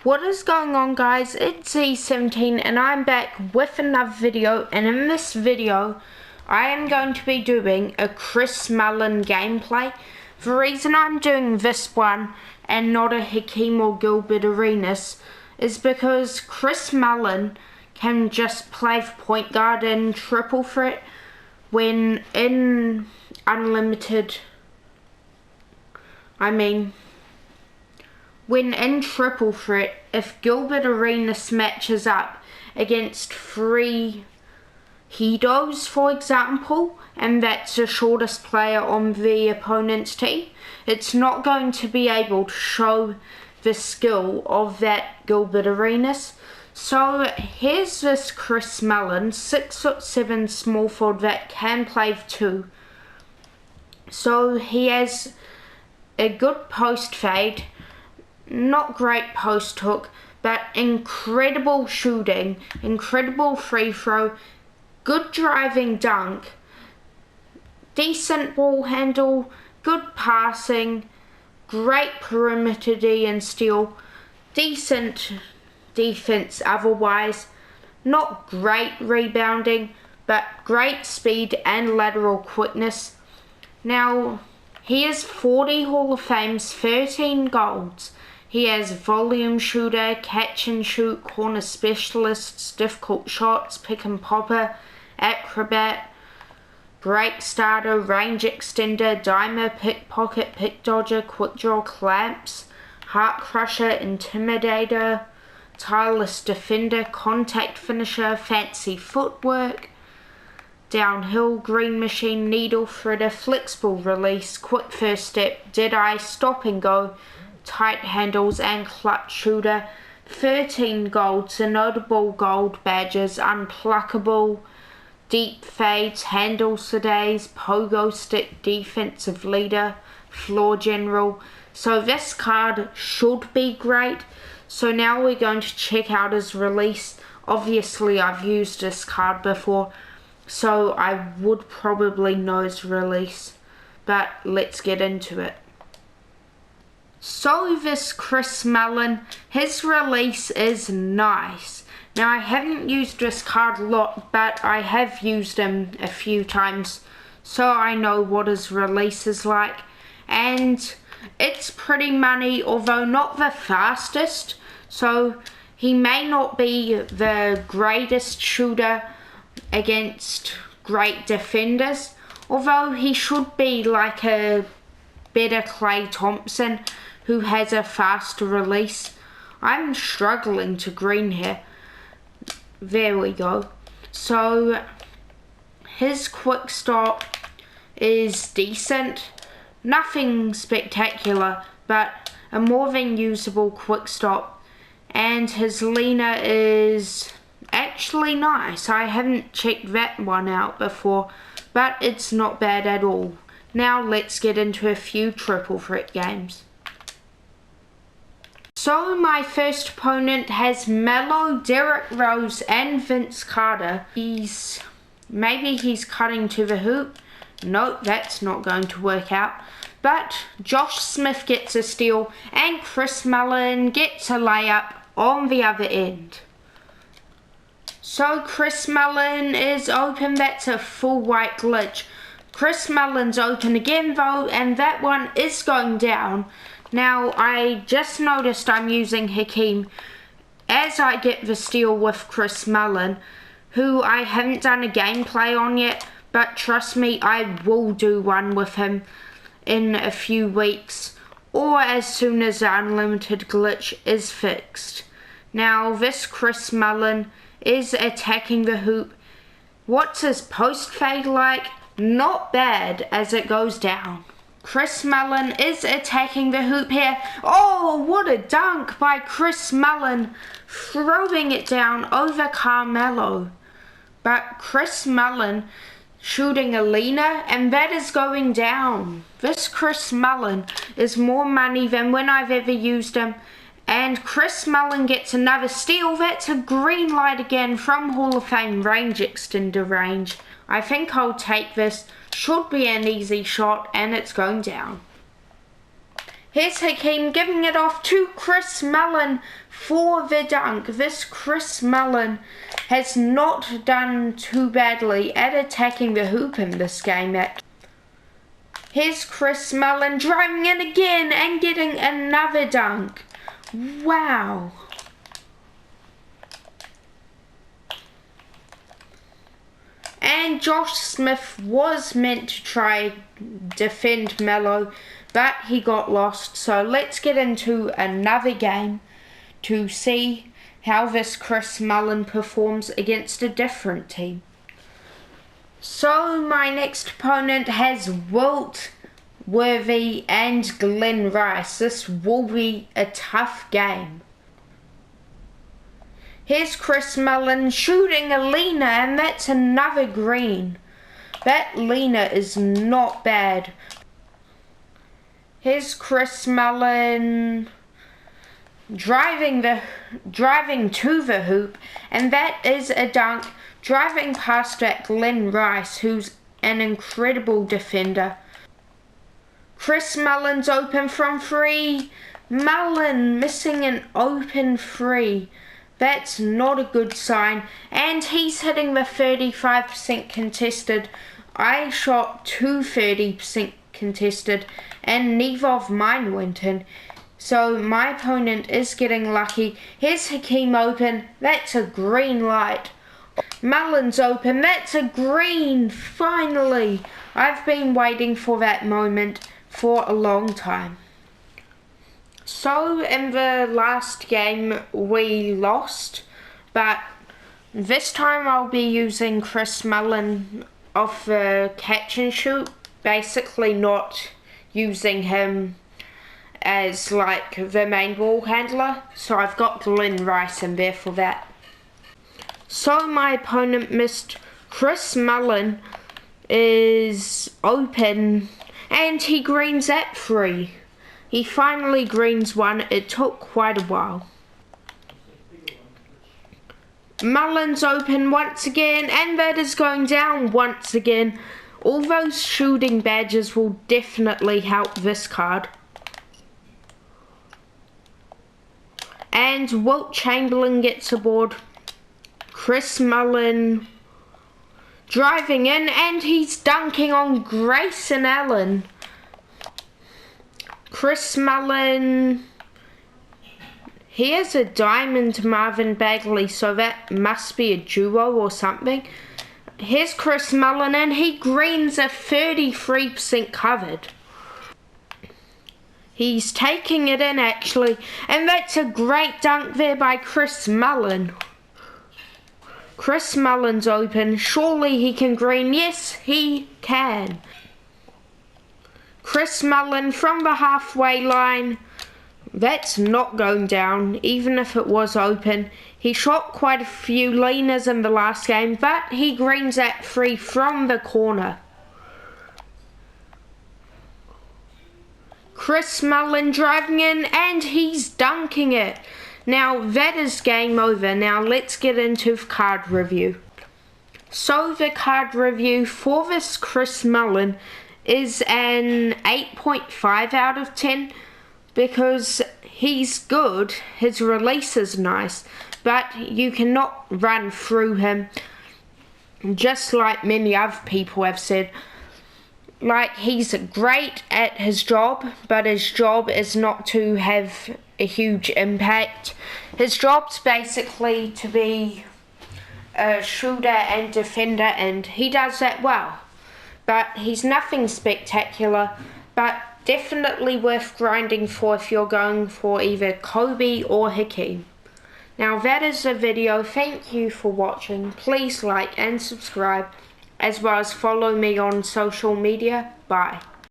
What is going on, guys? It's E17 and I'm back with another video, and in this video I am going to be doing a Chris Mullin gameplay. The reason I'm doing this one and not a Hakeem or Gilbert Arenas is because Chris Mullin can just play for point guard and triple threat when in unlimited, when in triple threat, if Gilbert Arenas matches up against 3 Hedos, for example, and that's the shortest player on the opponent's team, it's not going to be able to show the skill of that Gilbert Arenas. So here's this Chris Mullin, 6'7" small forward that can play for 2. So he has a good post fade, not great post hook, but incredible shooting, incredible free throw, good driving dunk, decent ball handle, good passing, great perimeter D and steal, decent defense otherwise, not great rebounding, but great speed and lateral quickness. Now, he has 40 Hall of Fames, 13 golds. He has volume shooter, catch and shoot, corner specialists, difficult shots, pick and popper, acrobat, break starter, range extender, dimer, pickpocket, pick dodger, quick draw, clamps, heart crusher, intimidator, tireless defender, contact finisher, fancy footwork, downhill, green machine, needle threader, flexible release, quick first step, deadeye, stop and go, tight handles and clutch shooter, 13 golds, the notable gold badges, unpluckable, deep fades, handle sedays, pogo stick, defensive leader, floor general. So this card should be great. So now we're going to check out his release. Obviously I've used this card before, so I would probably know his release, but let's get into it. So this Chris Mullin, his release is nice. Now I haven't used this card a lot, but I have used him a few times, so I know what his release is like. And it's pretty money, although not the fastest, so he may not be the greatest shooter against great defenders, although he should be like a better Klay Thompson who has a faster release. I'm struggling to green here. There we go. So his quick stop is decent, nothing spectacular, but a more than usable quick stop. And his leaner is actually nice. I haven't checked that one out before, but it's not bad at all. Now let's get into a few triple threat games. So my first opponent has Melo, Derrick Rose and Vince Carter. Maybe he's cutting to the hoop. Nope, that's not going to work out. But Josh Smith gets a steal and Chris Mullin gets a layup on the other end. So Chris Mullin is open. That's a full white glitch. Chris Mullin's open again though, and that one is going down. Now I just noticed I'm using Hakeem as I get the steal with Chris Mullin, who I haven't done a gameplay on yet, but trust me, I will do one with him in a few weeks, or as soon as the unlimited glitch is fixed. Now this Chris Mullin is attacking the hoop. What's his post fade like? Not bad as it goes down. Chris Mullin is attacking the hoop here. Oh, what a dunk by Chris Mullin, throwing it down over Carmelo. But Chris Mullin shooting a leaner, and that is going down. This Chris Mullin is more money than when I've ever used him. And Chris Mullin gets another steal. That's a green light again from Hall of Fame range extender range. I think I'll take this. Should be an easy shot, and it's going down. Here's Hakeem giving it off to Chris Mullin for the dunk. This Chris Mullin has not done too badly at attacking the hoop in this game. Here's Chris Mullin driving in again and getting another dunk. Wow. And Josh Smith was meant to try defend Melo, but he got lost. So let's get into another game to see how this Chris Mullin performs against a different team. So my next opponent has Wilt Worthy and Glenn Rice. This will be a tough game. Here's Chris Mullin shooting a leaner, and that's another green. That leaner is not bad. Here's Chris Mullin driving to the hoop, and that is a dunk, driving past that Glenn Rice, who's an incredible defender. Chris Mullin's open from three. Mullin missing an open three. That's not a good sign. And he's hitting the 35% contested. I shot 30% contested, and neither of mine went in. So my opponent is getting lucky. Here's Hakeem open. That's a green light. Mullin's open. That's a green. Finally. I've been waiting for that moment for a long time. So in the last game we lost, but this time I'll be using Chris Mullin off the catch and shoot, basically not using him as like the main ball handler. So I've got Glenn Rice in there for that. So my opponent missed. Chris Mullin is open and he greens that three. He finally greens one. It took quite a while. Mullin's open once again, and that is going down once again. All those shooting badges will definitely help this card. And Wilt Chamberlain gets aboard. Chris Mullin driving in, and he's dunking on Grayson Allen. Chris Mullin, he has a diamond Marvin Bagley, so that must be a duo or something. Here's Chris Mullin, and he greens a 33% covered. He's taking it in actually, and that's a great dunk there by Chris Mullin. Chris Mullin's open. Surely he can green. Yes, he can. Chris Mullin from the halfway line. That's not going down, even if it was open. He shot quite a few leaners in the last game, but he greens that free from the corner. Chris Mullin driving in, and he's dunking it. Now that is game over. Now let's get into card review. So the card review for this Chris Mullin is an 8.5 out of 10 because he's good. His release is nice, but you cannot run through him, just like many other people have said. Like, he's great at his job, but his job is not to have a huge impact. His job's basically to be a shooter and defender, and he does that well. But he's nothing spectacular, but definitely worth grinding for if you're going for either Kobe or Hakeem. Now that is the video. Thank you for watching. Please like and subscribe, as well as follow me on social media. Bye.